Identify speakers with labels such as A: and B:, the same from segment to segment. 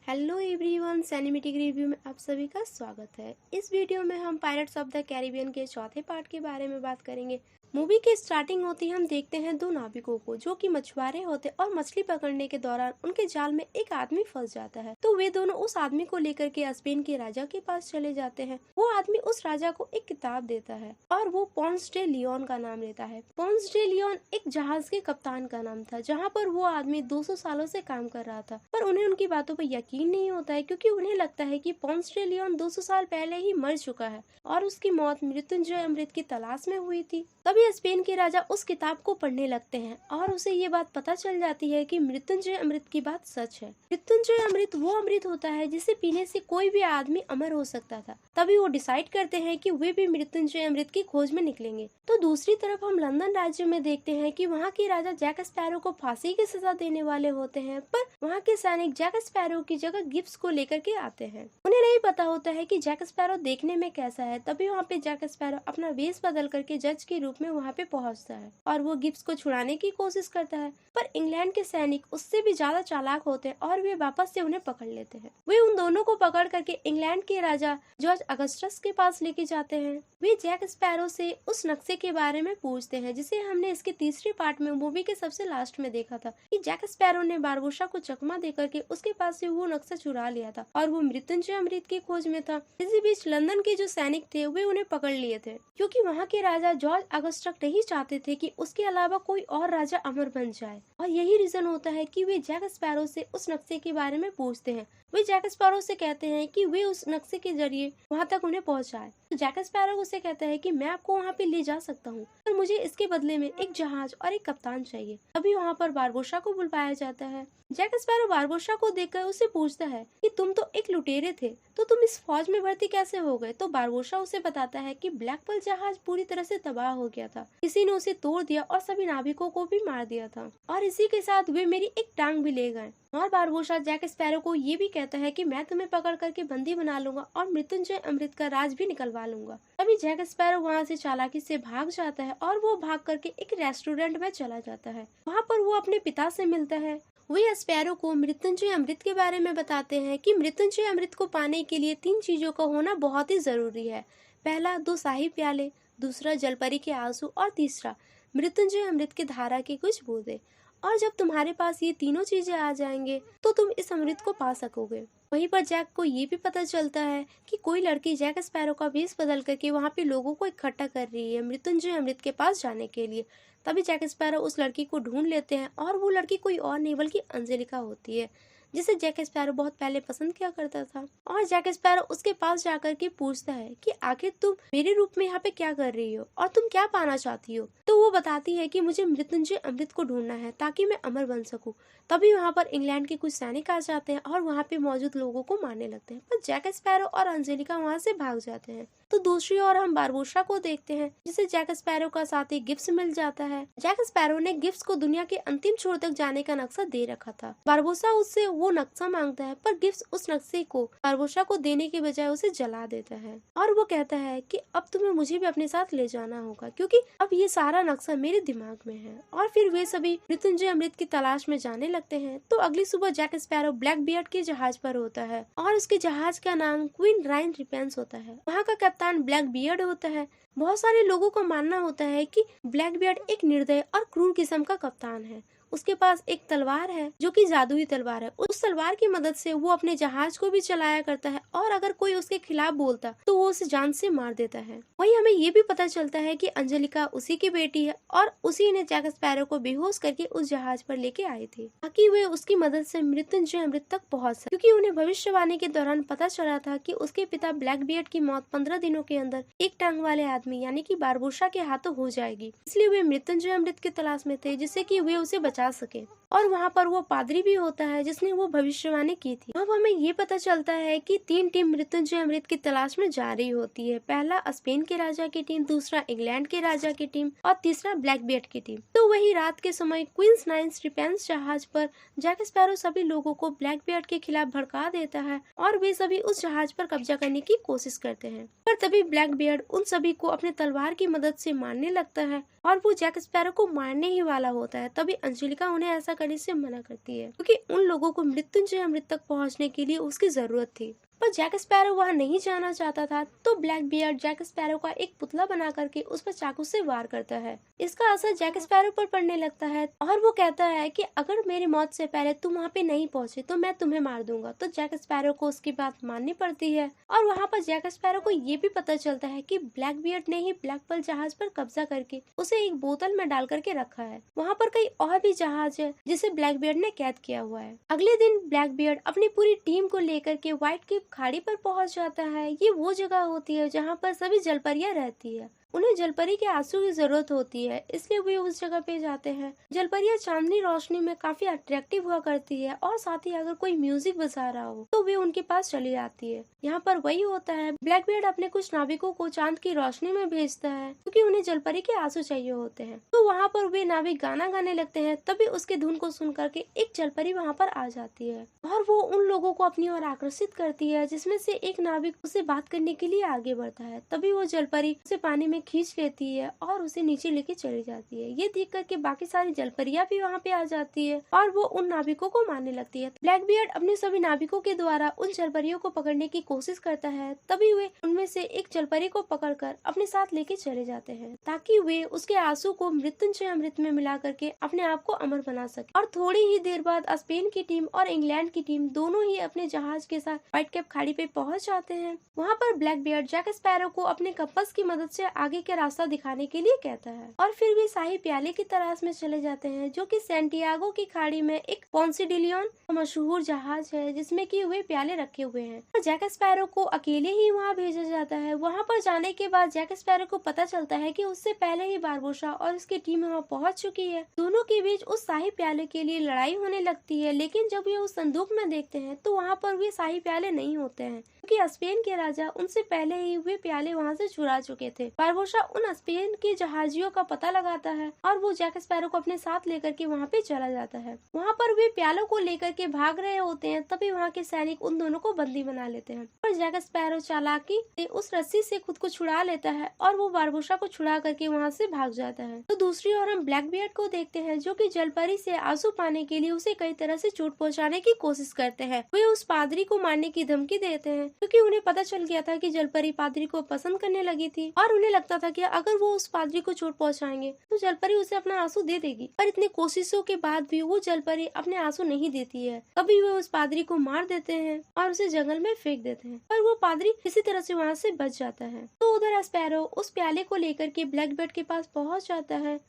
A: Hello everyone, cinematic review में आप सभी का स्वागत है। इस वीडियो में हम पायरेट्स ऑफ द कैरिबियन के चौथे पार्ट के बारे में बात करेंगे। मूवी की स्टार्टिंग होती हम देखते हैं दो नाविकों को जो कि मछुआरे होते और मछली पकड़ने के दौरान उनके जाल में एक आदमी फंस जाता है। तो वे दोनों उस आदमी को लेकर के स्पेन के राजा के पास चले जाते हैं। वो आदमी उस राजा को एक किताब देता है और वो पोंस डे लियोन का नाम लेता है। पोंस डे लियोन एक जहाज के कप्तान का नाम था, जहाँ पर वो आदमी 200 सालों से काम कर रहा था, पर उन्हें उनकी बातों पर यकीन नहीं होता है क्योंकि उन्हें लगता है कि पोंस डे लियोन 200 साल पहले ही मर चुका है और उसकी मौत मृत्युंजय अमृत की तलाश में हुई थी। तभी स्पेन के राजा उस किताब को पढ़ने लगते हैं और उसे ये बात पता चल जाती है कि मृत्युंजय अमृत की बात सच है। मृत्युंजय अमृत वो अमृत होता है जिसे पीने से कोई भी आदमी अमर हो सकता था। तभी वो डिसाइड करते हैं कि वे भी मृत्युंजय अमृत की खोज में निकलेंगे। तो दूसरी तरफ हम लंदन राज्य में देखते हैं कि वहाँ के राजा जैक स्पैरो को फांसी की सजा देने वाले होते हैं, पर वहाँ के सैनिक जैक स्पैरो की जगह गिब्स को लेकर के आते हैं। उन्हें नहीं पता होता है कि जैक स्पैरो देखने में कैसा है। तभी वहाँ पे जैक स्पैरो अपना वेश बदल करके जज के रूप में वहाँ पे पहुँचता है और वो गिब्स को छुड़ाने की कोशिश करता है, पर इंग्लैंड के सैनिक उससे भी ज्यादा चालाक होते हैं और वे वापस से उन्हें पकड़ लेते हैं। वे उन दोनों को पकड़ करके इंग्लैंड के राजा जॉर्ज अगस्टस के पास लेके जाते हैं। वे जैक स्पैरो से उस नक्शे के बारे में पूछते हैं जिसे हमने इसके तीसरे पार्ट में मूवी के सबसे लास्ट में देखा था कि जैक स्पैरो ने बारबोसा को चकमा दे करके उसके पास से वो नक्शा चुरा लिया था और वो मृत्युंजय अमृत की खोज में था। इसी बीच लंदन के जो सैनिक थे वे उन्हें पकड़ लिए थे क्योंकि वहाँ के राजा जॉर्ज अगस्टस नहीं चाहते थे कि उसके अलावा कोई और राजा अमर बन जाए, और यही रीजन होता है कि वे जैक स्पैरो से उस नक्शे के बारे में पूछते हैं। वे जैक स्पैरो से कहते हैं कि वे उस नक्शे के जरिए वहाँ तक उन्हें पहुँचाए। तो जैक स्पैरो उसे कहता है कि मैं आपको वहाँ पे ले जा सकता हूँ, पर मुझे इसके बदले में एक जहाज और एक कप्तान चाहिए। तभी वहाँ पर बारबोसा को बुलवाया जाता है। जैक स्पैरो बारबोसा को देखकर उससे पूछता है कि तुम तो एक लुटेरे थे, तो तुम इस फौज में भर्ती कैसे हो गए? तो बारबोसा उसे बताता है कि ब्लैक पर्ल जहाज पूरी तरह से तबाह हो गया था, किसी ने उसे तोड़ दिया और सभी नाविकों को भी मार दिया था, और इसी के साथ वे मेरी एक टांग भी ले गए। और बारबोसा जैक स्पैरो को ये भी कहता है कि मैं तुम्हें पकड़ करके बंदी बना लूंगा और मृत्युंजय अमृत का राज भी निकलवा लूंगा। तभी जैक स्पैरो वहाँ से चालाकी से भाग जाता है और वो भाग करके एक रेस्टोरेंट में चला जाता है। वहाँ पर वो अपने पिता से मिलता है। वे स्पैरो को मृत्युंजय अमृत के बारे में बताते हैं कि मृत्युंजय अमृत को पाने के लिए 3 चीजों का होना बहुत ही जरूरी है। पहला 2 शाही प्याले, दूसरा जलपरी के आंसू और तीसरा मृत्युंजय अमृत की धारा की कुछ बूंदें। और जब तुम्हारे पास ये तीनों चीजें आ जाएंगे तो तुम इस अमृत को पा सकोगे। वहीं पर जैक को ये भी पता चलता है कि कोई लड़की जैक स्पैरो का वेश बदल करके वहाँ पे लोगों को इकट्ठा कर रही है मृत्युंजय अमृत के पास जाने के लिए। तभी जैक स्पैरो उस लड़की को ढूंढ लेते हैं और वो लड़की कोई और नहीं बल्कि अंजेलिका होती है, जिसे जैक स्पैरो बहुत पहले पसंद किया करता था। और जैक स्पैरो उसके पास जाकर के पूछता है कि आखिर तुम मेरे रूप में यहाँ पे क्या कर रही हो और तुम क्या पाना चाहती हो? तो वो बताती है कि मुझे मृत्युंजय अमृत को ढूंढना है ताकि मैं अमर बन सकूं। तभी वहाँ पर इंग्लैंड के कुछ सैनिक आ जाते हैं और वहाँ पे मौजूद लोगों को मारने लगते हैं, पर जैक स्पैरो और अंजेलिका वहाँ से भाग जाते हैं। तो दूसरी ओर हम बारबोसा को देखते हैं जिसे जैक स्पैरो का साथी गिब्स मिल जाता है। जैक स्पैरो ने गिब्स को दुनिया के अंतिम छोर तक जाने का नक्शा दे रखा था। बारबोसा उससे वो नक्शा मांगता है, पर गिब्स उस नक्शे को बारबोसा को देने के बजाय उसे जला देता है और वो कहता है कि अब तुम्हें मुझे भी अपने साथ ले जाना होगा क्योंकि अब ये सारा नक्शा मेरे दिमाग में है। और फिर वे सभी मृत्युंजय अमृत की तलाश में जाने लगते हैं। तो अगली सुबह जैक स्पैरो ब्लैक बियर्ड के जहाज पर होता है और उसके जहाज का नाम क्वीन राइन रिपेंस होता है। वहाँ का कप्तान ब्लैक बियर्ड होता है। बहुत सारे लोगों का मानना होता है कि ब्लैक बियर्ड एक निर्दय और क्रूर किस्म का कप्तान है। उसके पास एक तलवार है जो कि जादुई तलवार है। उस तलवार की मदद से वो अपने जहाज को भी चलाया करता है और अगर कोई उसके खिलाफ बोलता तो वो उसे जान से मार देता है। वहीं हमें ये भी पता चलता है कि अंजेलिका उसी की बेटी है और उसी ने जैक स्पैरो को बेहोश करके उस जहाज पर लेके आई थी ताकि वे उसकी मदद से मृत्युंजय अमृत तक पहुंच सके, क्योंकि उन्हें भविष्यवाणी के दौरान पता चला था कि उसके पिता ब्लैक बियर्ड की मौत 15 दिनों के अंदर एक टांग वाले आदमी यानी कि बारबोसा के हाथों हो जाएगी। इसलिए वे मृत्युंजय अमृत की तलाश में थे जिससे कि वे उसे बचा सके। और वहाँ पर वो पादरी भी होता है जिसने वो भविष्यवाणी की थी। अब हमें ये पता चलता है कि 3 टीम मृत्युंजय अमृत की तलाश में जा रही होती है। पहला स्पेन के राजा की टीम, दूसरा इंग्लैंड के राजा की टीम और तीसरा ब्लैक बियर्ड की टीम। तो वही रात के समय क्वींस राइन रिपेंस जहाज पर जैक स्पैरो सभी लोगों को ब्लैक बियर्ड के खिलाफ भड़का देता है और वे सभी उस जहाज पर कब्जा करने की कोशिश करते हैं। पर तभी ब्लैक बियर्ड उन सभी को अपने तलवार की मदद से मारने लगता है और वो जैक स्पैरो को मारने ही वाला होता है। तभी अंजेलिका उन्हें ऐसा करने से मना करती है क्योंकि उन लोगों को मृत्युंजय अमृत तक पहुंचने के लिए उसकी जरूरत थी। पर जैक स्पैरो वहां नहीं जाना चाहता था, तो ब्लैक बियर्ड जैक स्पैरो का एक पुतला बना करके उस पर चाकू से वार करता है। इसका असर जैक स्पैरो पर पड़ने लगता है और वो कहता है कि अगर मेरी मौत से पहले तुम वहाँ पे नहीं पहुँचे तो मैं तुम्हें मार दूंगा। तो जैक स्पैरो को उसकी बात माननी पड़ती है और वहाँ पर जैक स्पैरो को ये भी पता चलता है कि ब्लैक बियर्ड ने ही ब्लैक पर्ल जहाज पर कब्जा करके उसे एक बोतल में डाल करके रखा है। वहाँ पर कई और भी जहाज है जिसे ब्लैक बियर्ड ने कैद किया हुआ है। अगले दिन ब्लैक बियर्ड अपनी पूरी टीम को लेकर के व्हाइट केप खाड़ी पर पहुंच जाता है। ये वो जगह होती है जहाँ पर सभी जलपरियां रहती है। उन्हें जलपरी के आंसू की जरूरत होती है, इसलिए वे उस जगह पे जाते हैं। जलपरियां चांदनी रोशनी में काफी अट्रैक्टिव हुआ करती है और साथ ही अगर कोई म्यूजिक बजा रहा हो तो वे उनके पास चली जाती है। यहाँ पर वही होता है, ब्लैकबीयर्ड अपने कुछ नाविकों को चांद की रोशनी में भेजता है क्योंकि उन्हें जलपरी के आंसू चाहिए होते हैं। तो वहाँ पर वे नाविक गाना गाने लगते हैं। तभी उसके धुन को सुन करके एक जलपरी वहाँ पर आ जाती है और वो उन लोगों को अपनी ओर आकर्षित करती है, जिसमें से एक नाविक उसे बात करने के लिए आगे बढ़ता है। तभी वो जलपरी उसे पानी में खींच लेती है और उसे नीचे लेके चली जाती है। ये देख करके बाकी सारी जलपरियां भी वहाँ पे आ जाती है और वो उन नाविकों को मारने लगती है। ब्लैकबियर्ड अपने सभी नाविकों के द्वारा उन जलपरियों को पकड़ने की कोशिश करता है। तभी वे उनमें से एक जलपरी को पकड़कर अपने साथ लेके चले जाते हैं ताकि वे उसके आंसू को मृत्युंजय अमृत में मिला करके अपने आप को अमर बना सके। और थोड़ी ही देर बाद स्पेन की टीम और इंग्लैंड की टीम दोनों ही अपने जहाज के साथ व्हाइट केप खाड़ी पे पहुंच जाते हैं। वहाँ पर ब्लैकबियर्ड जैक स्पैरो को अपने कंपास की मदद से आगे के रास्ता दिखाने के लिए कहता है और फिर वे शाही प्याले की तलाश में चले जाते हैं, जो कि सैंटियागो की खाड़ी में एक पोंसिडिलियन मशहूर जहाज है जिसमें कि वे प्याले रखे हुए हैं। और जैक स्पैरो को अकेले ही वहाँ भेजा जाता है। वहाँ पर जाने के बाद जैक स्पैरो को पता चलता है कि उससे पहले ही बारबोसा और उसकी टीम वहाँ पहुँच चुकी है। दोनों के बीच उस शाही प्याले के लिए लड़ाई होने लगती है, लेकिन जब वे उस संदूक में देखते हैं तो वहाँ पर वे शाही प्याले नहीं होते हैं क्योंकि स्पेन के राजा उनसे पहले ही वे प्याले वहाँ से चुरा चुके थे। बारबोसा उन स्पेन के जहाजियों का पता लगाता है और वो जैक स्पैरो को अपने साथ लेकर के वहाँ पे चला जाता है। वहाँ पर वे प्यालों को लेकर के भाग रहे होते हैं, तभी वहाँ के सैनिक उन दोनों को बंदी बना लेते हैं और जैक स्पैरो चालाकी से उस रस्सी से खुद को छुड़ा लेता है और वो बारबोसा को छुड़ा करके वहाँ से भाग जाता है। तो दूसरी ओर हम ब्लैकबियर्ड को देखते हैं, जो कि जलपरी से आंसू पाने के लिए उसे कई तरह से चोट पहुँचाने की कोशिश करते हैं। वे उस पादरी को मारने की धमकी देते हैं क्योंकि उन्हें पता चल गया था कि जलपरी पादरी को पसंद करने लगी थी और उन्हें लगता था कि अगर वो उस पादरी को चोट पहुंचाएंगे तो जलपरी उसे अपना आंसू दे देगी। पर इतनी कोशिशों के बाद भी वो जलपरी अपने आंसू नहीं देती है। तभी वो उस पादरी को मार देते हैं और उसे जंगल में फेंक देते हैं, पर वो पादरी किसी तरह से वहाँ से बच जाता है। तो उधर स्पैरो उस प्याले को लेकर के ब्लैकबर्ड के पास पहुँच जाता है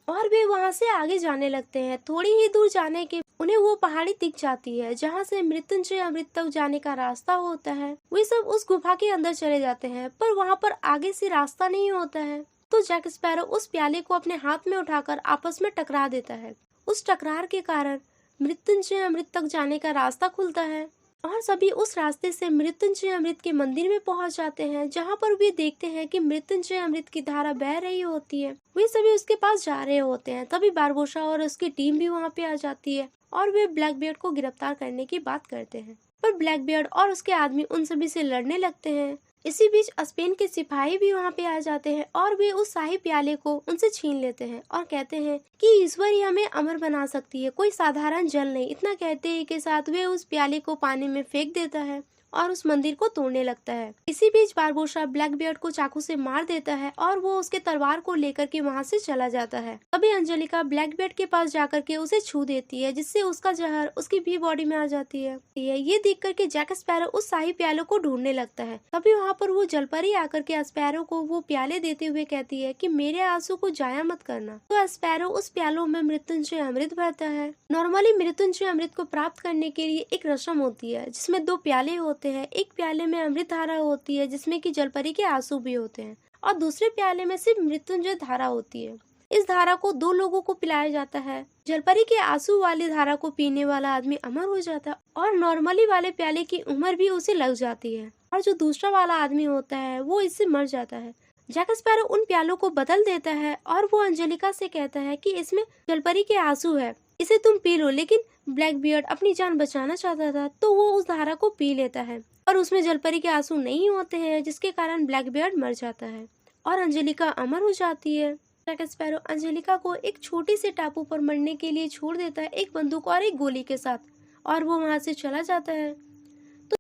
A: और वे वहाँ से आगे जाने लगते हैं। थोड़ी ही दूर जाने के उन्हें वो पहाड़ी दिख जाती है जहाँ से मृत्युंजय अमृत तक जाने का रास्ता होता है। वे सब उस गुफा के अंदर चले जाते हैं, पर वहाँ पर आगे से रास्ता नहीं होता है। तो जैक स्पैरो उस प्याले को अपने हाथ में उठाकर आपस में टकरा देता है। उस टकरार के कारण मृत्युंजय अमृत तक जाने का रास्ता खुलता है और सभी उस रास्ते से मृत्युंजय अमृत के मंदिर में पहुंच जाते हैं, जहां पर वे देखते हैं कि मृत्युंजय अमृत की धारा बह रही होती है। वे सभी उसके पास जा रहे होते हैं। तभी बारबोसा और उसकी टीम भी वहां पे आ जाती है और वे ब्लैकबियर्ड को गिरफ्तार करने की बात करते हैं, पर ब्लैकबियर्ड और उसके आदमी उन सभी से लड़ने लगते हैं। इसी बीच स्पेन के सिपाही भी वहाँ पे आ जाते हैं और वे उस शाही प्याले को उनसे छीन लेते हैं और कहते हैं कि ईश्वर ही हमें अमर बना सकती है, कोई साधारण जल नहीं। इतना कहते ही के साथ वे उस प्याले को पानी में फेंक देता है और उस मंदिर को तोड़ने लगता है। इसी बीच बारबोसा ब्लैकबियर्ड को चाकू से मार देता है और वो उसके तलवार को लेकर के वहाँ से चला जाता है। तभी अंजलिका ब्लैकबियर्ड के पास जाकर के उसे छू देती है, जिससे उसका जहर उसकी भी बॉडी में आ जाती है। ये देख करके जैक स्पैरो उस शाही प्यालों को ढूंढने लगता है। तभी वहाँ पर वो जलपरी आकर के स्पैरो को वो प्याले देते हुए कहती है कि मेरे आंसू को जाया मत करना। तो स्पैरो उस प्यालों में मृत्युंजय अमृत भरता है। नॉर्मली मृत्युंजय अमृत को प्राप्त करने के लिए एक रस्म होती है जिसमें 2 प्याले होते हैं। एक प्याले में अमृत धारा होती है जिसमें कि जलपरी के आंसू भी होते हैं और दूसरे प्याले में सिर्फ मृत्युंजय धारा होती है। इस धारा को 2 लोगों को पिलाया जाता है। जलपरी के आंसू वाली धारा को पीने वाला आदमी अमर हो जाता है और नॉर्मली वाले प्याले की उम्र भी उसे लग जाती है और जो दूसरा वाला आदमी होता है वो इससे मर जाता है। जैक स्पैरो उन प्यालों को बदल देता है और वो अंजलिका से कहता है कि इसमें जलपरी के आंसू है, इसे तुम पी लो। लेकिन ब्लैकबियर्ड अपनी जान बचाना चाहता था तो वो उस धारा को पी लेता है और उसमें जलपरी के आंसू नहीं होते हैं, जिसके कारण ब्लैकबियर्ड मर जाता है और अंजलिका अमर हो जाती है। जैक स्पैरो अंजेलिका को एक छोटी से टापू पर मरने के लिए छोड़ देता है, एक बंदूक और एक गोली के साथ, और वो वहां से चला जाता है।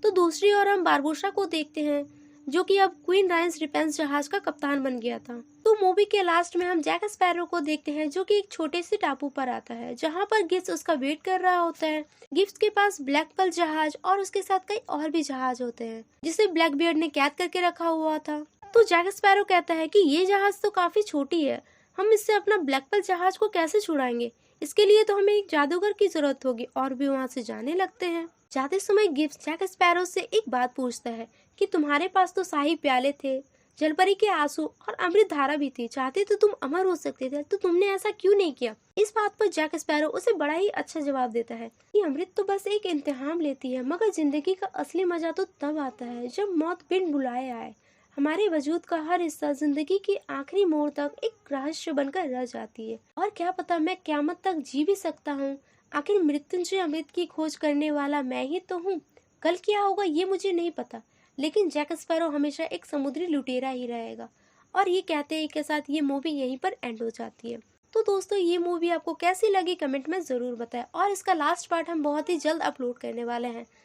A: तो दूसरी ओर हम बारबोसा को देखते हैं, जो कि अब क्वीन राइन्स डिफेंस जहाज का कप्तान बन गया था। तो मूवी के लास्ट में हम जैक स्पैरो को देखते हैं, जो कि एक छोटे से टापू पर आता है, जहां पर गिब्स उसका वेट कर रहा होता है। गिब्स के पास ब्लैक पर्ल जहाज और उसके साथ कई और भी जहाज होते हैं, जिसे ब्लैक बियर्ड ने कैद करके रखा हुआ था। तो जैक स्पैरो कहता है कि ये जहाज तो काफी छोटी है, हम इससे अपना ब्लैक पर्ल जहाज को कैसे छुड़ाएंगे? इसके लिए तो हमें एक जादूगर की जरूरत होगी, और भी वहाँ से जाने लगते हैं। जाते समय गिब्स जैक स्पैरो से एक बात पूछता है कि तुम्हारे पास तो शाही प्याले थे, जलपरी के आंसू और अमृत धारा भी थी, चाहते तो तुम अमर हो सकते थे, तो तुमने ऐसा क्यों नहीं किया? इस बात पर जैक स्पैरो उसे बड़ा ही अच्छा जवाब देता है कि अमृत तो बस एक इम्तिहान लेती है, मगर जिंदगी का असली मजा तो तब आता है जब मौत बिन बुलाए आए। हमारे वजूद का हर हिस्सा जिंदगी की आखिरी मोड़ तक एक रहस्य बनकर रह जाती है, और क्या पता मैं क़यामत तक जी भी सकता हूँ। आखिर मृत्युंजय अमृत की खोज करने वाला मैं ही तो हूँ। कल क्या होगा ये मुझे नहीं पता, लेकिन जैक स्पैरो हमेशा एक समुद्री लुटेरा ही रहेगा। और ये कहते ही के साथ ये मूवी यहीं पर एंड हो जाती है। तो दोस्तों, ये मूवी आपको कैसी लगी कमेंट में ज़रूर बताएं, और इसका लास्ट पार्ट हम बहुत ही जल्द अपलोड करने वाले हैं।